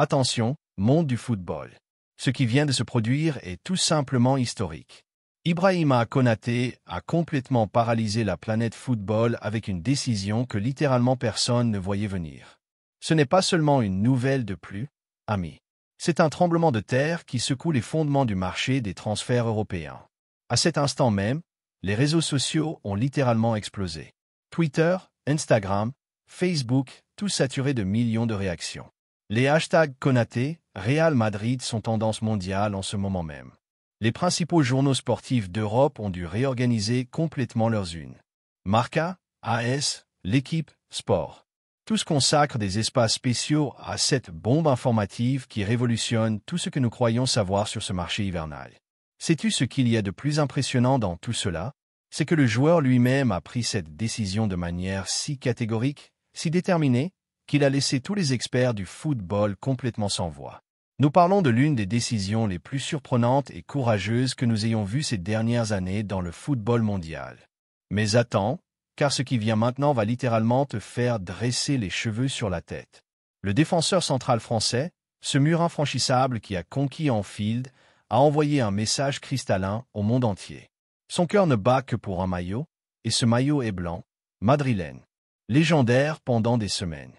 Attention, monde du football. Ce qui vient de se produire est tout simplement historique. Ibrahima Konaté a complètement paralysé la planète football avec une décision que littéralement personne ne voyait venir. Ce n'est pas seulement une nouvelle de plus, amis. C'est un tremblement de terre qui secoue les fondements du marché des transferts européens. À cet instant même, les réseaux sociaux ont littéralement explosé. Twitter, Instagram, Facebook, tout saturé de millions de réactions. Les hashtags Konaté, Real Madrid sont tendance mondiale en ce moment même. Les principaux journaux sportifs d'Europe ont dû réorganiser complètement leurs unes. Marca, AS, L'Équipe, Sport. Tous consacrent des espaces spéciaux à cette bombe informative qui révolutionne tout ce que nous croyons savoir sur ce marché hivernal. Sais-tu ce qu'il y a de plus impressionnant dans tout cela? C'est que le joueur lui-même a pris cette décision de manière si catégorique, si déterminée, qu'il a laissé tous les experts du football complètement sans voix. Nous parlons de l'une des décisions les plus surprenantes et courageuses que nous ayons vues ces dernières années dans le football mondial. Mais attends, car ce qui vient maintenant va littéralement te faire dresser les cheveux sur la tête. Le défenseur central français, ce mur infranchissable qui a conquis Anfield, a envoyé un message cristallin au monde entier. Son cœur ne bat que pour un maillot, et ce maillot est blanc, madrilène. Légendaire pendant des semaines.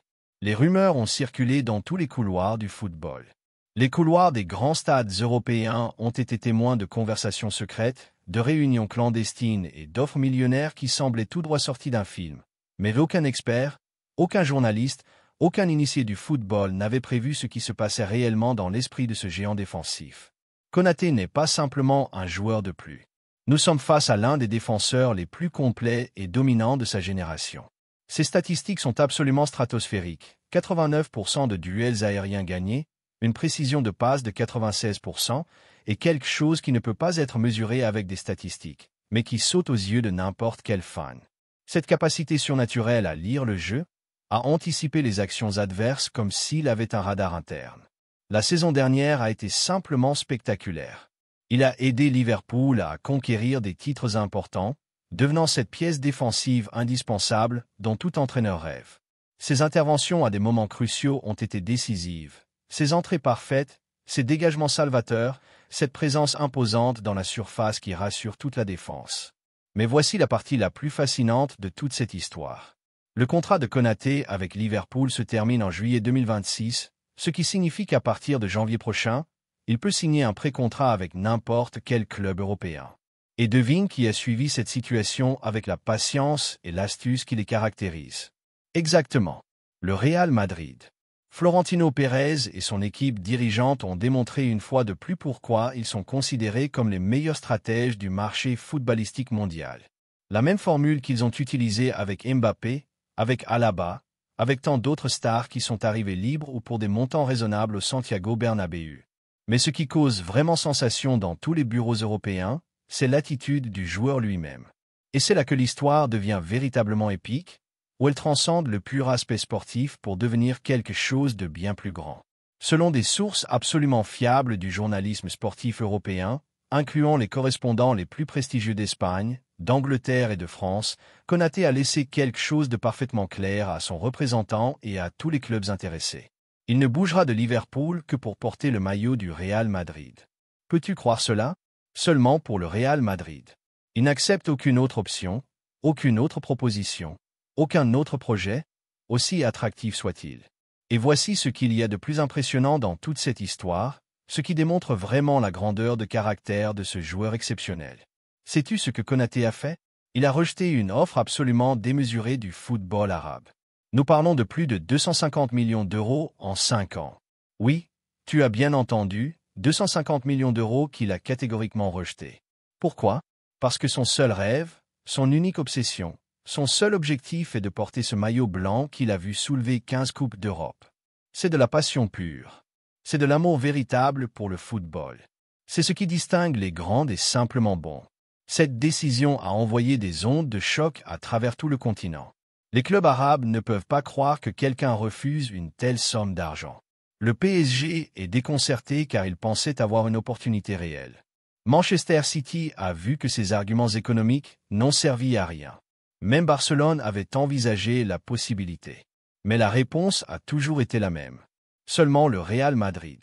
Les rumeurs ont circulé dans tous les couloirs du football. Les couloirs des grands stades européens ont été témoins de conversations secrètes, de réunions clandestines et d'offres millionnaires qui semblaient tout droit sorties d'un film. Mais aucun expert, aucun journaliste, aucun initié du football n'avait prévu ce qui se passait réellement dans l'esprit de ce géant défensif. Konaté n'est pas simplement un joueur de plus. Nous sommes face à l'un des défenseurs les plus complets et dominants de sa génération. Ses statistiques sont absolument stratosphériques. 89% de duels aériens gagnés, une précision de passe de 96% et quelque chose qui ne peut pas être mesuré avec des statistiques, mais qui saute aux yeux de n'importe quel fan. Cette capacité surnaturelle à lire le jeu, à anticiper les actions adverses comme s'il avait un radar interne. La saison dernière a été simplement spectaculaire. Il a aidé Liverpool à conquérir des titres importants, devenant cette pièce défensive indispensable dont tout entraîneur rêve. Ses interventions à des moments cruciaux ont été décisives. Ses entrées parfaites, ses dégagements salvateurs, cette présence imposante dans la surface qui rassure toute la défense. Mais voici la partie la plus fascinante de toute cette histoire. Le contrat de Konaté avec Liverpool se termine en juillet 2026, ce qui signifie qu'à partir de janvier prochain, il peut signer un pré-contrat avec n'importe quel club européen. Et devine qui a suivi cette situation avec la patience et l'astuce qui les caractérisent. Exactement, le Real Madrid. Florentino Pérez et son équipe dirigeante ont démontré une fois de plus pourquoi ils sont considérés comme les meilleurs stratèges du marché footballistique mondial. La même formule qu'ils ont utilisée avec Mbappé, avec Alaba, avec tant d'autres stars qui sont arrivés libres ou pour des montants raisonnables au Santiago Bernabéu. Mais ce qui cause vraiment sensation dans tous les bureaux européens, c'est l'attitude du joueur lui-même. Et c'est là que l'histoire devient véritablement épique, où elle transcende le pur aspect sportif pour devenir quelque chose de bien plus grand. Selon des sources absolument fiables du journalisme sportif européen, incluant les correspondants les plus prestigieux d'Espagne, d'Angleterre et de France, Konaté a laissé quelque chose de parfaitement clair à son représentant et à tous les clubs intéressés. Il ne bougera de Liverpool que pour porter le maillot du Real Madrid. Peux-tu croire cela? Seulement pour le Real Madrid. Il n'accepte aucune autre option, aucune autre proposition, aucun autre projet, aussi attractif soit-il. Et voici ce qu'il y a de plus impressionnant dans toute cette histoire, ce qui démontre vraiment la grandeur de caractère de ce joueur exceptionnel. Sais-tu ce que Konaté a fait? Il a rejeté une offre absolument démesurée du football arabe. Nous parlons de plus de 250 millions d'euros en 5 ans. Oui, tu as bien entendu, 250 millions d'euros qu'il a catégoriquement rejetés. Pourquoi? Parce que son seul rêve, son unique obsession, son seul objectif est de porter ce maillot blanc qu'il a vu soulever 15 coupes d'Europe. C'est de la passion pure. C'est de l'amour véritable pour le football. C'est ce qui distingue les grands des simplement bons. Cette décision a envoyé des ondes de choc à travers tout le continent. Les clubs arabes ne peuvent pas croire que quelqu'un refuse une telle somme d'argent. Le PSG est déconcerté car il pensait avoir une opportunité réelle. Manchester City a vu que ses arguments économiques n'ont servi à rien. Même Barcelone avait envisagé la possibilité. Mais la réponse a toujours été la même. seulement le Real Madrid.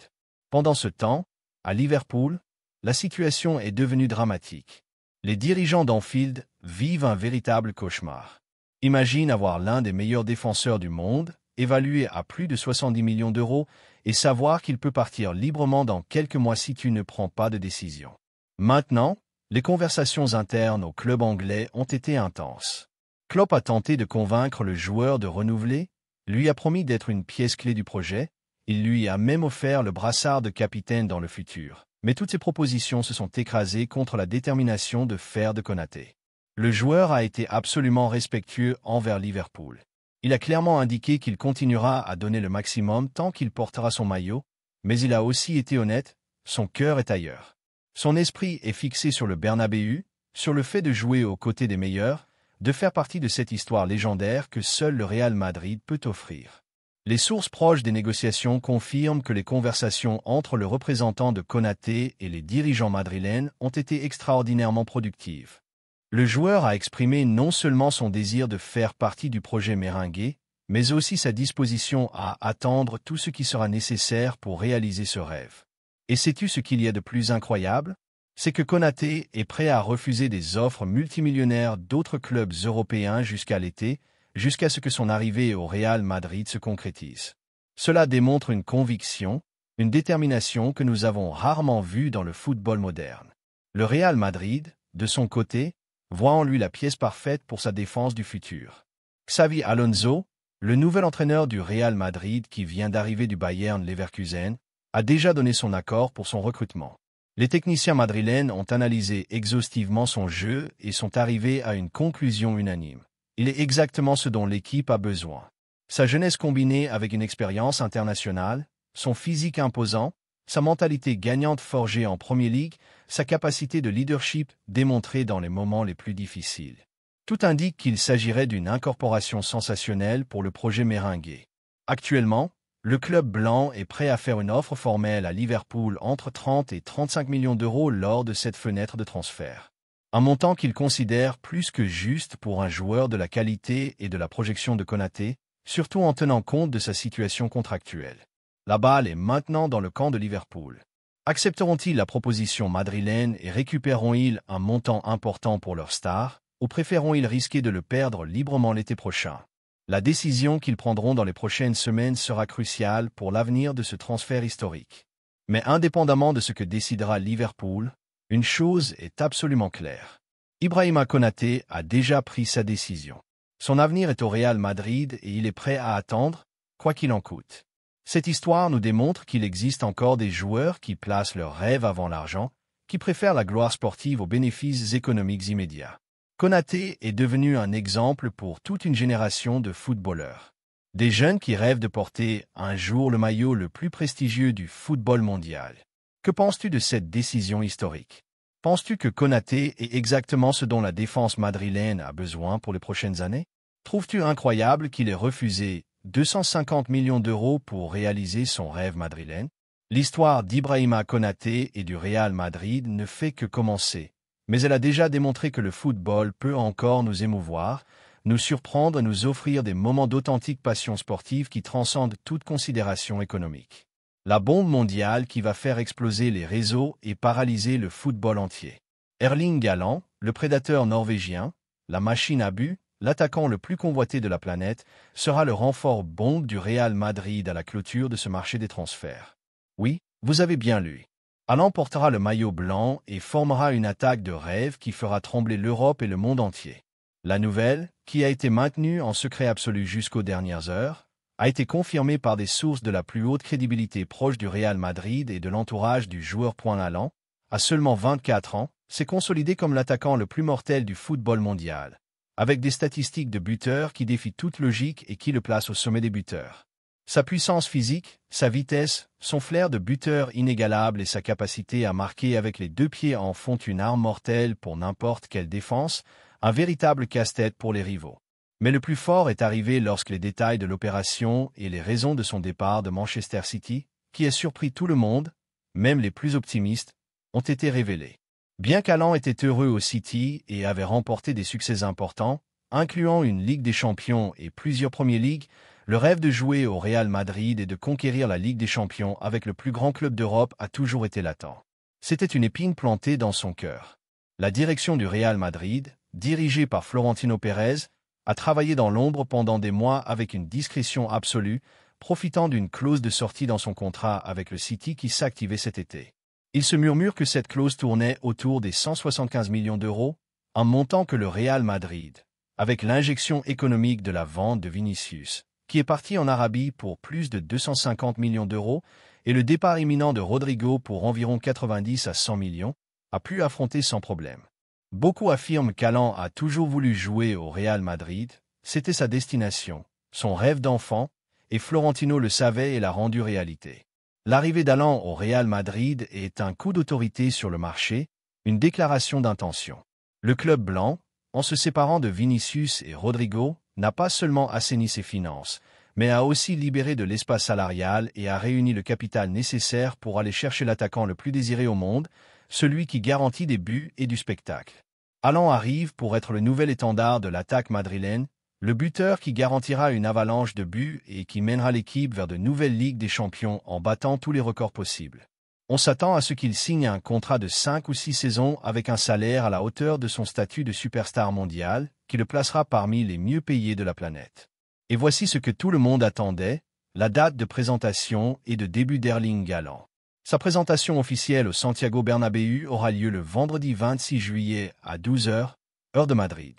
Pendant ce temps, à Liverpool, la situation est devenue dramatique. Les dirigeants d'Anfield vivent un véritable cauchemar. Imagine avoir l'un des meilleurs défenseurs du monde, évalué à plus de 70 millions d'euros, et savoir qu'il peut partir librement dans quelques mois si tu ne prends pas de décision. Maintenant, les conversations internes au club anglais ont été intenses. Klopp a tenté de convaincre le joueur de renouveler, lui a promis d'être une pièce clé du projet, il lui a même offert le brassard de capitaine dans le futur. Mais toutes ces propositions se sont écrasées contre la détermination de faire de Konaté. Le joueur a été absolument respectueux envers Liverpool. Il a clairement indiqué qu'il continuera à donner le maximum tant qu'il portera son maillot, mais il a aussi été honnête, son cœur est ailleurs. Son esprit est fixé sur le Bernabéu, sur le fait de jouer aux côtés des meilleurs, de faire partie de cette histoire légendaire que seul le Real Madrid peut offrir. Les sources proches des négociations confirment que les conversations entre le représentant de Konaté et les dirigeants madrilènes ont été extraordinairement productives. Le joueur a exprimé non seulement son désir de faire partie du projet merengue, mais aussi sa disposition à attendre tout ce qui sera nécessaire pour réaliser ce rêve. Et sais-tu ce qu'il y a de plus incroyable? C'est que Konaté est prêt à refuser des offres multimillionnaires d'autres clubs européens jusqu'à l'été, jusqu'à ce que son arrivée au Real Madrid se concrétise. Cela démontre une conviction, une détermination que nous avons rarement vue dans le football moderne. Le Real Madrid, de son côté, voit en lui la pièce parfaite pour sa défense du futur. Xavi Alonso, le nouvel entraîneur du Real Madrid qui vient d'arriver du Bayern Leverkusen, a déjà donné son accord pour son recrutement. Les techniciens madrilènes ont analysé exhaustivement son jeu et sont arrivés à une conclusion unanime. Il est exactement ce dont l'équipe a besoin. Sa jeunesse combinée avec une expérience internationale, son physique imposant, sa mentalité gagnante forgée en Premier League, sa capacité de leadership démontrée dans les moments les plus difficiles. Tout indique qu'il s'agirait d'une incorporation sensationnelle pour le projet merengue. Actuellement, le club blanc est prêt à faire une offre formelle à Liverpool entre 30 et 35 millions d'euros lors de cette fenêtre de transfert. Un montant qu'il considère plus que juste pour un joueur de la qualité et de la projection de Konaté, surtout en tenant compte de sa situation contractuelle. La balle est maintenant dans le camp de Liverpool. Accepteront-ils la proposition madrilène et récupéreront-ils un montant important pour leur star, ou préféreront-ils risquer de le perdre librement l'été prochain? La décision qu'ils prendront dans les prochaines semaines sera cruciale pour l'avenir de ce transfert historique. Mais indépendamment de ce que décidera Liverpool, une chose est absolument claire. Ibrahima Konaté a déjà pris sa décision. Son avenir est au Real Madrid et il est prêt à attendre, quoi qu'il en coûte. Cette histoire nous démontre qu'il existe encore des joueurs qui placent leurs rêves avant l'argent, qui préfèrent la gloire sportive aux bénéfices économiques immédiats. Konaté est devenu un exemple pour toute une génération de footballeurs. Des jeunes qui rêvent de porter un jour le maillot le plus prestigieux du football mondial. Que penses-tu de cette décision historique? Penses-tu que Konaté est exactement ce dont la défense madrilène a besoin pour les prochaines années? Trouves-tu incroyable qu'il ait refusé 250 millions d'euros pour réaliser son rêve madrilène? L'histoire d'Ibrahima Konaté et du Real Madrid ne fait que commencer, mais elle a déjà démontré que le football peut encore nous émouvoir, nous surprendre et nous offrir des moments d'authentique passion sportive qui transcendent toute considération économique. La bombe mondiale qui va faire exploser les réseaux et paralyser le football entier. Erling Haaland, le prédateur norvégien, la machine à but, l'attaquant le plus convoité de la planète, sera le renfort bombe du Real Madrid à la clôture de ce marché des transferts. Oui, vous avez bien lu. Haaland portera le maillot blanc et formera une attaque de rêve qui fera trembler l'Europe et le monde entier. La nouvelle, qui a été maintenue en secret absolu jusqu'aux dernières heures, a été confirmée par des sources de la plus haute crédibilité proche du Real Madrid et de l'entourage du joueur. Haaland, à seulement 24 ans, s'est consolidé comme l'attaquant le plus mortel du football mondial, avec des statistiques de buteur qui défient toute logique et qui le placent au sommet des buteurs. Sa puissance physique, sa vitesse, son flair de buteur inégalable et sa capacité à marquer avec les deux pieds en font une arme mortelle pour n'importe quelle défense, un véritable casse-tête pour les rivaux. Mais le plus fort est arrivé lorsque les détails de l'opération et les raisons de son départ de Manchester City, qui a surpris tout le monde, même les plus optimistes, ont été révélés. Bien qu'Haaland était heureux au City et avait remporté des succès importants, incluant une Ligue des Champions et plusieurs Premier League, Le rêve de jouer au Real Madrid et de conquérir la Ligue des Champions avec le plus grand club d'Europe a toujours été latent. C'était une épine plantée dans son cœur. La direction du Real Madrid, dirigée par Florentino Pérez, a travaillé dans l'ombre pendant des mois avec une discrétion absolue, profitant d'une clause de sortie dans son contrat avec le City qui s'activait cet été. Il se murmure que cette clause tournait autour des 175 millions d'euros, un montant que le Real Madrid, avec l'injection économique de la vente de Vinicius, qui est parti en Arabie pour plus de 250 millions d'euros, et le départ imminent de Rodrigo pour environ 90 à 100 millions, a pu affronter sans problème. Beaucoup affirment qu'Alan a toujours voulu jouer au Real Madrid, c'était sa destination, son rêve d'enfant, et Florentino le savait et l'a rendu réalité. L'arrivée d'Alan au Real Madrid est un coup d'autorité sur le marché, une déclaration d'intention. Le club blanc, en se séparant de Vinicius et Rodrigo, n'a pas seulement assaini ses finances, mais a aussi libéré de l'espace salarial et a réuni le capital nécessaire pour aller chercher l'attaquant le plus désiré au monde, celui qui garantit des buts et du spectacle. Alan arrive pour être le nouvel étendard de l'attaque madrilène, le buteur qui garantira une avalanche de buts et qui mènera l'équipe vers de nouvelles Ligues des Champions en battant tous les records possibles. On s'attend à ce qu'il signe un contrat de 5 ou 6 saisons avec un salaire à la hauteur de son statut de superstar mondial, qui le placera parmi les mieux payés de la planète. Et voici ce que tout le monde attendait, la date de présentation et de début d'Erling Haaland. Sa présentation officielle au Santiago Bernabéu aura lieu le vendredi 26 juillet à 12h, heure de Madrid.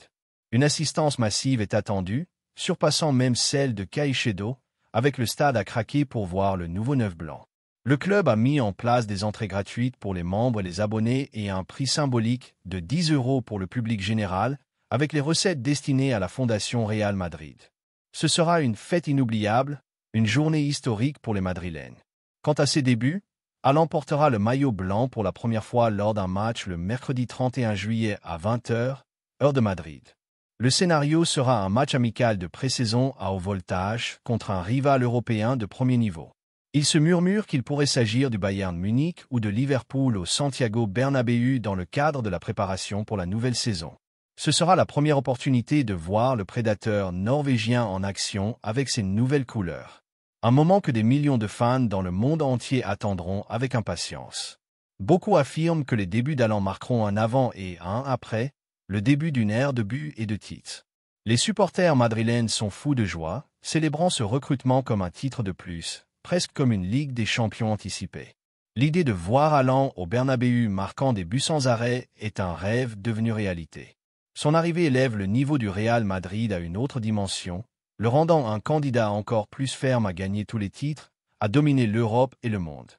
Une assistance massive est attendue, surpassant même celle de Caicedo, avec le stade à craquer pour voir le nouveau neuf blanc. Le club a mis en place des entrées gratuites pour les membres et les abonnés et un prix symbolique de 10 € pour le public général, avec les recettes destinées à la Fondation Real Madrid. Ce sera une fête inoubliable, une journée historique pour les Madrilènes. Quant à ses débuts, Alan portera le maillot blanc pour la première fois lors d'un match le mercredi 31 juillet à 20h, heure de Madrid. Le scénario sera un match amical de pré-saison à haut voltage contre un rival européen de premier niveau. Il se murmure qu'il pourrait s'agir du Bayern Munich ou de Liverpool au Santiago Bernabéu dans le cadre de la préparation pour la nouvelle saison. Ce sera la première opportunité de voir le prédateur norvégien en action avec ses nouvelles couleurs. Un moment que des millions de fans dans le monde entier attendront avec impatience. Beaucoup affirment que les débuts d'Alan marqueront un avant et un après, le début d'une ère de buts et de titres. Les supporters madrilènes sont fous de joie, célébrant ce recrutement comme un titre de plus, presque comme une Ligue des Champions anticipée. L'idée de voir Haaland au Bernabéu marquant des buts sans arrêt est un rêve devenu réalité. Son arrivée élève le niveau du Real Madrid à une autre dimension, le rendant un candidat encore plus ferme à gagner tous les titres, à dominer l'Europe et le monde.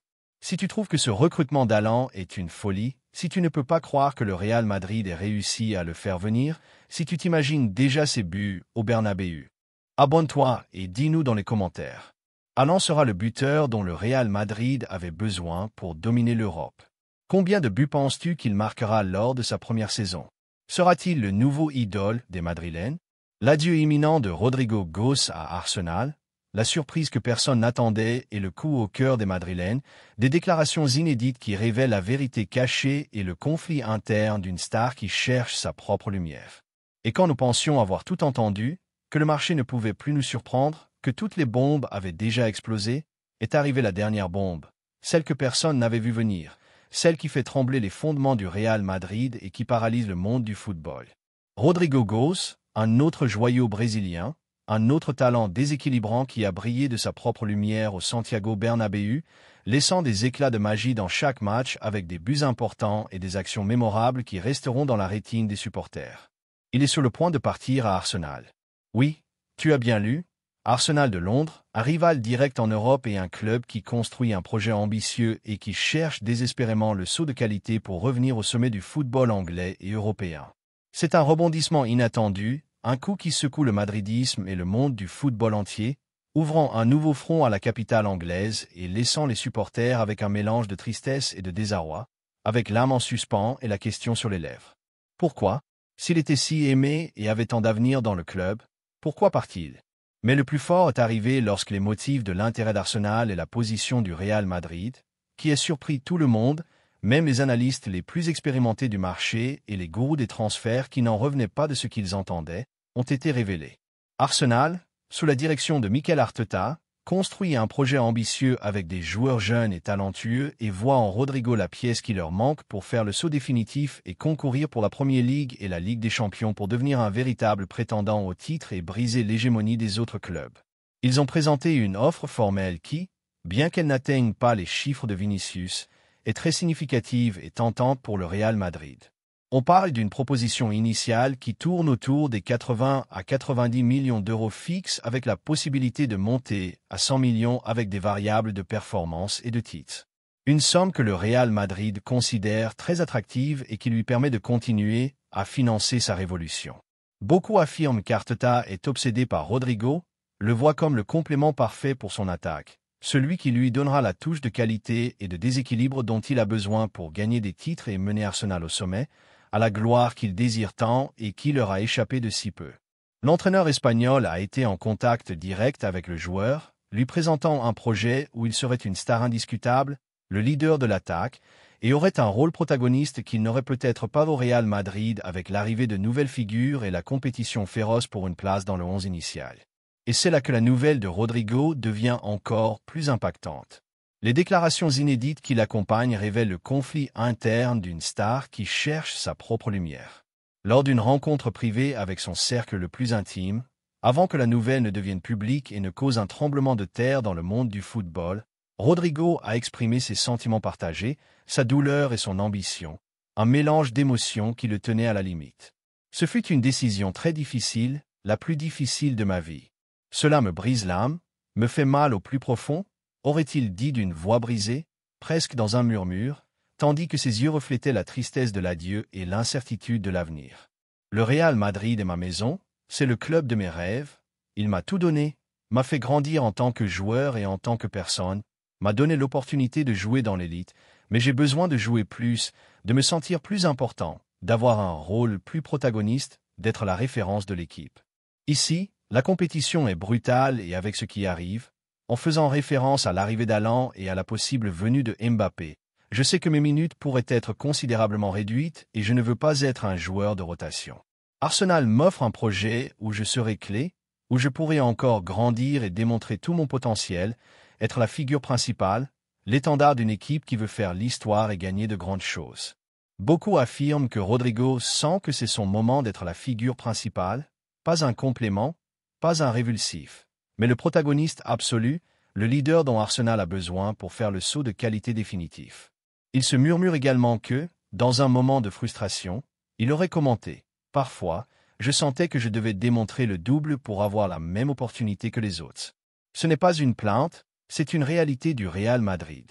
Si tu trouves que ce recrutement d'Haaland est une folie, si tu ne peux pas croire que le Real Madrid ait réussi à le faire venir, si tu t'imagines déjà ses buts au Bernabéu, abonne-toi et dis-nous dans les commentaires. Haaland sera le buteur dont le Real Madrid avait besoin pour dominer l'Europe. Combien de buts penses-tu qu'il marquera lors de sa première saison? Sera-t-il le nouveau idole des Madrilènes? L'adieu imminent de Rodrigo Goes à Arsenal, la surprise que personne n'attendait et le coup au cœur des Madrilènes, des déclarations inédites qui révèlent la vérité cachée et le conflit interne d'une star qui cherche sa propre lumière. Et quand nous pensions avoir tout entendu, que le marché ne pouvait plus nous surprendre, que toutes les bombes avaient déjà explosé, est arrivée la dernière bombe, celle que personne n'avait vue venir, celle qui fait trembler les fondements du Real Madrid et qui paralyse le monde du football. Rodrigo Goes, un autre joyau brésilien, un autre talent déséquilibrant qui a brillé de sa propre lumière au Santiago Bernabéu, laissant des éclats de magie dans chaque match avec des buts importants et des actions mémorables qui resteront dans la rétine des supporters. Il est sur le point de partir à Arsenal. Oui, tu as bien lu, Arsenal de Londres, un rival direct en Europe et un club qui construit un projet ambitieux et qui cherche désespérément le saut de qualité pour revenir au sommet du football anglais et européen. C'est un rebondissement inattendu, un coup qui secoue le madridisme et le monde du football entier, ouvrant un nouveau front à la capitale anglaise et laissant les supporters avec un mélange de tristesse et de désarroi, avec l'âme en suspens et la question sur les lèvres. Pourquoi? S'il était si aimé et avait tant d'avenir dans le club, pourquoi part-il? Mais le plus fort est arrivé lorsque les motifs de l'intérêt d'Arsenal et la position du Real Madrid, qui a surpris tout le monde, même les analystes les plus expérimentés du marché et les gourous des transferts qui n'en revenaient pas de ce qu'ils entendaient, ont été révélés. Arsenal, sous la direction de Mikel Arteta, construit un projet ambitieux avec des joueurs jeunes et talentueux et voit en Rodrigo la pièce qui leur manque pour faire le saut définitif et concourir pour la Premier League et la Ligue des Champions pour devenir un véritable prétendant au titre et briser l'hégémonie des autres clubs. Ils ont présenté une offre formelle qui, bien qu'elle n'atteigne pas les chiffres de Vinicius, est très significative et tentante pour le Real Madrid. On parle d'une proposition initiale qui tourne autour des 80 à 90 millions d'euros fixes avec la possibilité de monter à 100 millions avec des variables de performance et de titres. Une somme que le Real Madrid considère très attractive et qui lui permet de continuer à financer sa révolution. Beaucoup affirment qu'Arteta est obsédé par Rodrigo, le voit comme le complément parfait pour son attaque, celui qui lui donnera la touche de qualité et de déséquilibre dont il a besoin pour gagner des titres et mener Arsenal au sommet, à la gloire qu'il désire tant et qui leur a échappé de si peu. L'entraîneur espagnol a été en contact direct avec le joueur, lui présentant un projet où il serait une star indiscutable, le leader de l'attaque, et aurait un rôle protagoniste qu'il n'aurait peut-être pas au Real Madrid avec l'arrivée de nouvelles figures et la compétition féroce pour une place dans le 11 initial. Et c'est là que la nouvelle de Rodrigo devient encore plus impactante. Les déclarations inédites qui l'accompagnent révèlent le conflit interne d'une star qui cherche sa propre lumière. Lors d'une rencontre privée avec son cercle le plus intime, avant que la nouvelle ne devienne publique et ne cause un tremblement de terre dans le monde du football, Rodrigo a exprimé ses sentiments partagés, sa douleur et son ambition, un mélange d'émotions qui le tenait à la limite. Ce fut une décision très difficile, la plus difficile de ma vie. Cela me brise l'âme, me fait mal au plus profond, aurait-il dit d'une voix brisée, presque dans un murmure, tandis que ses yeux reflétaient la tristesse de l'adieu et l'incertitude de l'avenir. Le Real Madrid est ma maison, c'est le club de mes rêves, il m'a tout donné, m'a fait grandir en tant que joueur et en tant que personne, m'a donné l'opportunité de jouer dans l'élite, mais j'ai besoin de jouer plus, de me sentir plus important, d'avoir un rôle plus protagoniste, d'être la référence de l'équipe. Ici, la compétition est brutale et avec ce qui arrive, en faisant référence à l'arrivée d'Haaland et à la possible venue de Mbappé, je sais que mes minutes pourraient être considérablement réduites et je ne veux pas être un joueur de rotation. Arsenal m'offre un projet où je serai clé, où je pourrai encore grandir et démontrer tout mon potentiel, être la figure principale, l'étendard d'une équipe qui veut faire l'histoire et gagner de grandes choses. Beaucoup affirment que Rodrigo sent que c'est son moment d'être la figure principale, pas un complément, pas un révulsif, mais le protagoniste absolu, le leader dont Arsenal a besoin pour faire le saut de qualité définitif. Il se murmure également que, dans un moment de frustration, il aurait commenté « Parfois, je sentais que je devais démontrer le double pour avoir la même opportunité que les autres. » Ce n'est pas une plainte, c'est une réalité du Real Madrid.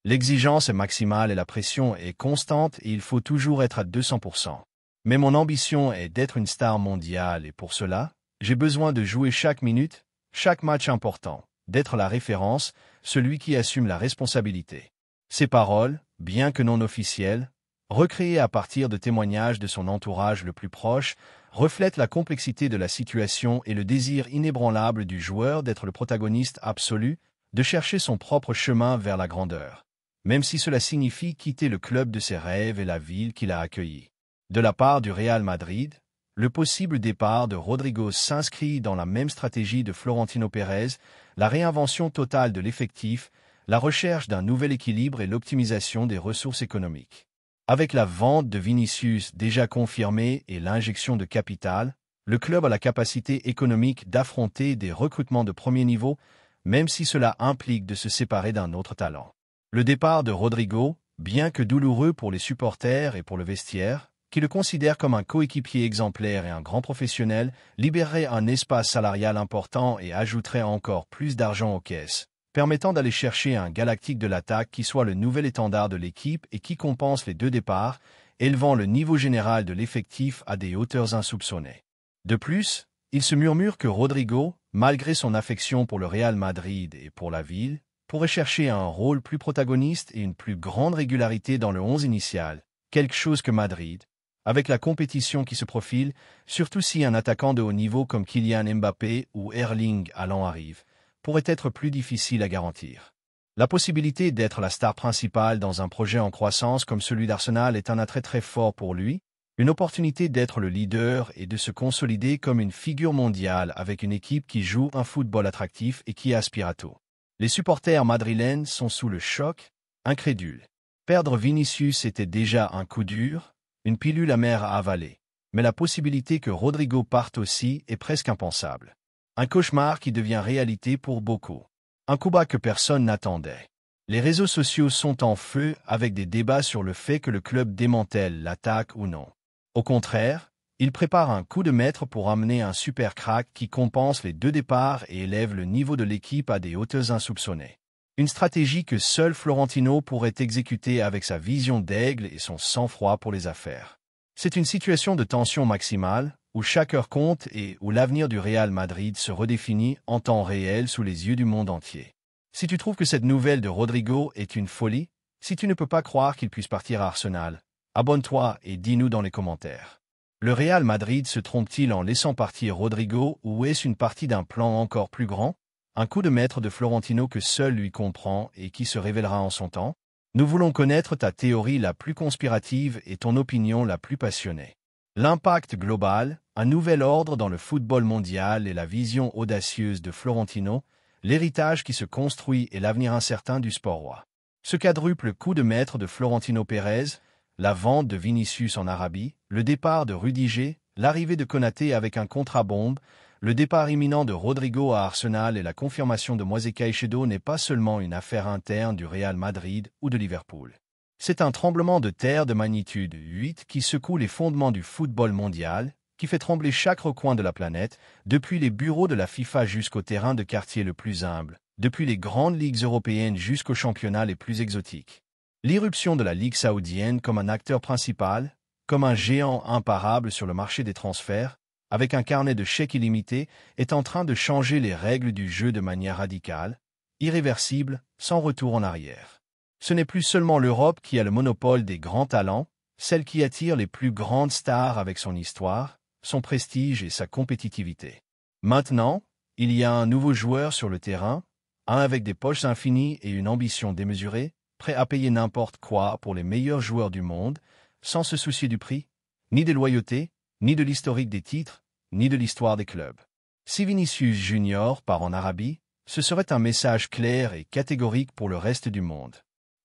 L'exigence est maximale et la pression est constante et il faut toujours être à 200%. Mais mon ambition est d'être une star mondiale et pour cela, j'ai besoin de jouer chaque minute, chaque match important, d'être la référence, celui qui assume la responsabilité. Ces paroles, bien que non officielles, recréées à partir de témoignages de son entourage le plus proche, reflètent la complexité de la situation et le désir inébranlable du joueur d'être le protagoniste absolu, de chercher son propre chemin vers la grandeur, même si cela signifie quitter le club de ses rêves et la ville qui l'a accueilli. De la part du Real Madrid, le possible départ de Rodrigo s'inscrit dans la même stratégie de Florentino Pérez, la réinvention totale de l'effectif, la recherche d'un nouvel équilibre et l'optimisation des ressources économiques. Avec la vente de Vinicius déjà confirmée et l'injection de capital, le club a la capacité économique d'affronter des recrutements de premier niveau, même si cela implique de se séparer d'un autre talent. Le départ de Rodrigo, bien que douloureux pour les supporters et pour le vestiaire, qui le considère comme un coéquipier exemplaire et un grand professionnel, libérerait un espace salarial important et ajouterait encore plus d'argent aux caisses, permettant d'aller chercher un galactique de l'attaque qui soit le nouvel étendard de l'équipe et qui compense les deux départs, élevant le niveau général de l'effectif à des hauteurs insoupçonnées. De plus, il se murmure que Rodrigo, malgré son affection pour le Real Madrid et pour la ville, pourrait chercher un rôle plus protagoniste et une plus grande régularité dans le 11 initial, quelque chose que Madrid, avec la compétition qui se profile, surtout si un attaquant de haut niveau comme Kylian Mbappé ou Erling Haaland arrive, pourrait être plus difficile à garantir. La possibilité d'être la star principale dans un projet en croissance comme celui d'Arsenal est un attrait très fort pour lui, Une opportunité d'être le leader et de se consolider comme une figure mondiale avec une équipe qui joue un football attractif et qui aspire à tout. Les supporters madrilènes sont sous le choc, incrédules. Perdre Vinicius était déjà un coup dur, une pilule amère à avaler. Mais la possibilité que Rodrigo parte aussi est presque impensable. Un cauchemar qui devient réalité pour beaucoup. Un coup bas que personne n'attendait. Les réseaux sociaux sont en feu avec des débats sur le fait que le club démantèle l'attaque ou non. Au contraire, il prépare un coup de maître pour amener un super crack qui compense les deux départs et élève le niveau de l'équipe à des hauteurs insoupçonnées. Une stratégie que seul Florentino pourrait exécuter avec sa vision d'aigle et son sang-froid pour les affaires. C'est une situation de tension maximale, où chaque heure compte et où l'avenir du Real Madrid se redéfinit en temps réel sous les yeux du monde entier. Si tu trouves que cette nouvelle de Rodrigo est une folie, si tu ne peux pas croire qu'il puisse partir à Arsenal, abonne-toi et dis-nous dans les commentaires. Le Real Madrid se trompe-t-il en laissant partir Rodrigo ou est-ce une partie d'un plan encore plus grand? Un coup de maître de Florentino que seul lui comprend et qui se révélera en son temps? Nous voulons connaître ta théorie la plus conspirative et ton opinion la plus passionnée. L'impact global, un nouvel ordre dans le football mondial et la vision audacieuse de Florentino, l'héritage qui se construit et l'avenir incertain du sport roi. Ce quadruple coup de maître de Florentino Pérez, la vente de Vinicius en Arabie, le départ de Rudiger, l'arrivée de Konaté avec un contrat bombe, le départ imminent de Rodrigo à Arsenal et la confirmation de Moisés Caicedo n'est pas seulement une affaire interne du Real Madrid ou de Liverpool. C'est un tremblement de terre de magnitude 8 qui secoue les fondements du football mondial, qui fait trembler chaque recoin de la planète, depuis les bureaux de la FIFA jusqu'au terrain de quartier le plus humble, depuis les grandes ligues européennes jusqu'aux championnats les plus exotiques. L'irruption de la Ligue saoudienne comme un acteur principal, comme un géant imparable sur le marché des transferts, avec un carnet de chèques illimité, est en train de changer les règles du jeu de manière radicale, irréversible, sans retour en arrière. Ce n'est plus seulement l'Europe qui a le monopole des grands talents, celle qui attire les plus grandes stars avec son histoire, son prestige et sa compétitivité. Maintenant, il y a un nouveau joueur sur le terrain, un avec des poches infinies et une ambition démesurée, prêt à payer n'importe quoi pour les meilleurs joueurs du monde, sans se soucier du prix, ni des loyautés, ni de l'historique des titres, ni de l'histoire des clubs. Si Vinicius Junior part en Arabie, ce serait un message clair et catégorique pour le reste du monde.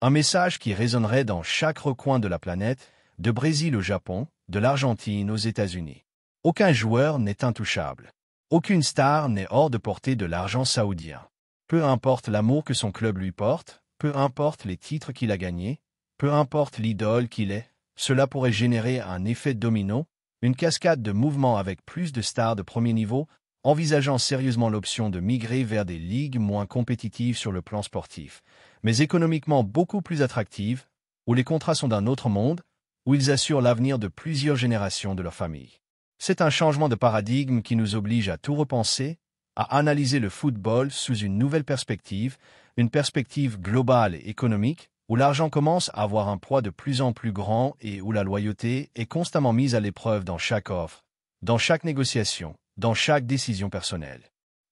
Un message qui résonnerait dans chaque recoin de la planète, de Brésil au Japon, de l'Argentine aux États-Unis. Aucun joueur n'est intouchable. Aucune star n'est hors de portée de l'argent saoudien. Peu importe l'amour que son club lui porte, peu importe les titres qu'il a gagnés, peu importe l'idole qu'il est, cela pourrait générer un effet domino, une cascade de mouvements avec plus de stars de premier niveau, envisageant sérieusement l'option de migrer vers des ligues moins compétitives sur le plan sportif, mais économiquement beaucoup plus attractives, où les contrats sont d'un autre monde, où ils assurent l'avenir de plusieurs générations de leur famille. C'est un changement de paradigme qui nous oblige à tout repenser, à analyser le football sous une nouvelle perspective, une perspective globale et économique, où l'argent commence à avoir un poids de plus en plus grand et où la loyauté est constamment mise à l'épreuve dans chaque offre, dans chaque négociation, dans chaque décision personnelle.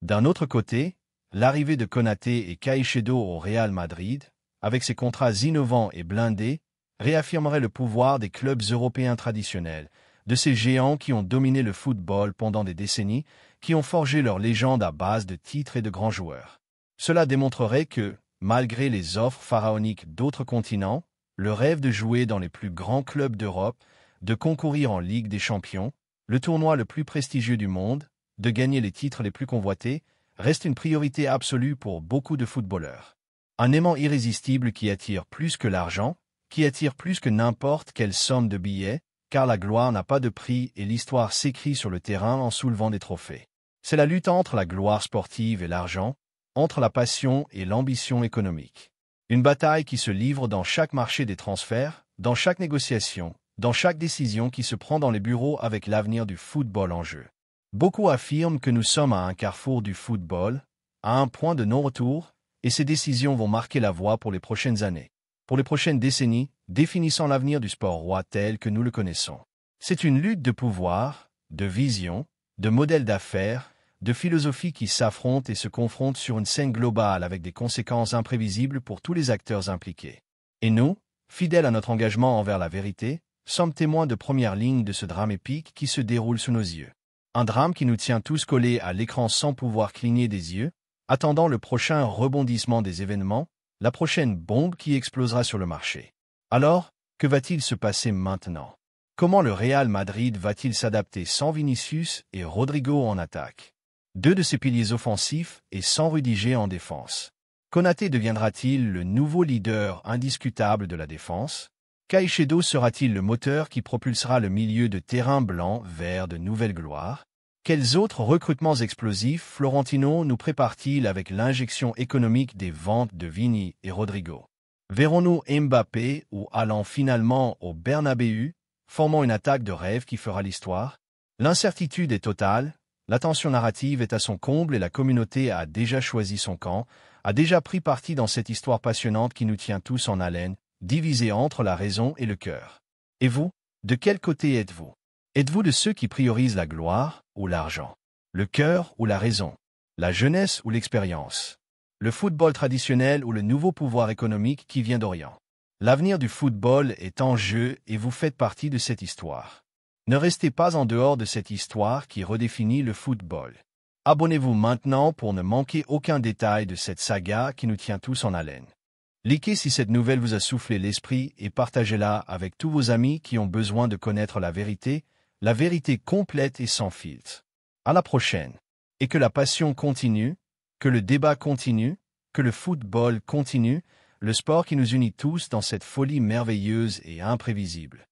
D'un autre côté, l'arrivée de Konaté et Caicedo au Real Madrid, avec ses contrats innovants et blindés, réaffirmerait le pouvoir des clubs européens traditionnels, de ces géants qui ont dominé le football pendant des décennies, qui ont forgé leur légende à base de titres et de grands joueurs. Cela démontrerait que, malgré les offres pharaoniques d'autres continents, le rêve de jouer dans les plus grands clubs d'Europe, de concourir en Ligue des Champions, le tournoi le plus prestigieux du monde, de gagner les titres les plus convoités, reste une priorité absolue pour beaucoup de footballeurs. Un aimant irrésistible qui attire plus que l'argent, qui attire plus que n'importe quelle somme de billets, car la gloire n'a pas de prix et l'histoire s'écrit sur le terrain en soulevant des trophées. C'est la lutte entre la gloire sportive et l'argent, entre la passion et l'ambition économique. Une bataille qui se livre dans chaque marché des transferts, dans chaque négociation, dans chaque décision qui se prend dans les bureaux avec l'avenir du football en jeu. Beaucoup affirment que nous sommes à un carrefour du football, à un point de non-retour, et ces décisions vont marquer la voie pour les prochaines années, pour les prochaines décennies, définissant l'avenir du sport roi tel que nous le connaissons. C'est une lutte de pouvoir, de vision, de modèle d'affaires, de philosophie qui s'affrontent et se confrontent sur une scène globale avec des conséquences imprévisibles pour tous les acteurs impliqués. Et nous, fidèles à notre engagement envers la vérité, sommes témoins de première ligne de ce drame épique qui se déroule sous nos yeux. Un drame qui nous tient tous collés à l'écran sans pouvoir cligner des yeux, attendant le prochain rebondissement des événements, la prochaine bombe qui explosera sur le marché. Alors, que va-t-il se passer maintenant? Comment le Real Madrid va-t-il s'adapter sans Vinicius et Rodrigo en attaque? Deux de ses piliers offensifs et sans Rudiger en défense. Konaté deviendra-t-il le nouveau leader indiscutable de la défense? Caicedo sera-t-il le moteur qui propulsera le milieu de terrain blanc vers de nouvelles gloires? Quels autres recrutements explosifs Florentino nous prépare-t-il avec l'injection économique des ventes de Vini et Rodrigo? Verrons-nous Mbappé ou allant finalement au Bernabéu, formant une attaque de rêve qui fera l'histoire? L'incertitude est totale, la tension narrative est à son comble et la communauté a déjà choisi son camp, a déjà pris parti dans cette histoire passionnante qui nous tient tous en haleine, divisée entre la raison et le cœur. Et vous, de quel côté êtes-vous? Êtes-vous de ceux qui priorisent la gloire ou l'argent? Le cœur ou la raison? La jeunesse ou l'expérience? Le football traditionnel ou le nouveau pouvoir économique qui vient d'Orient? L'avenir du football est en jeu et vous faites partie de cette histoire. Ne restez pas en dehors de cette histoire qui redéfinit le football. Abonnez-vous maintenant pour ne manquer aucun détail de cette saga qui nous tient tous en haleine. Likez si cette nouvelle vous a soufflé l'esprit et partagez-la avec tous vos amis qui ont besoin de connaître la vérité complète et sans filtre. À la prochaine. Et que la passion continue, que le débat continue, que le football continue, le sport qui nous unit tous dans cette folie merveilleuse et imprévisible.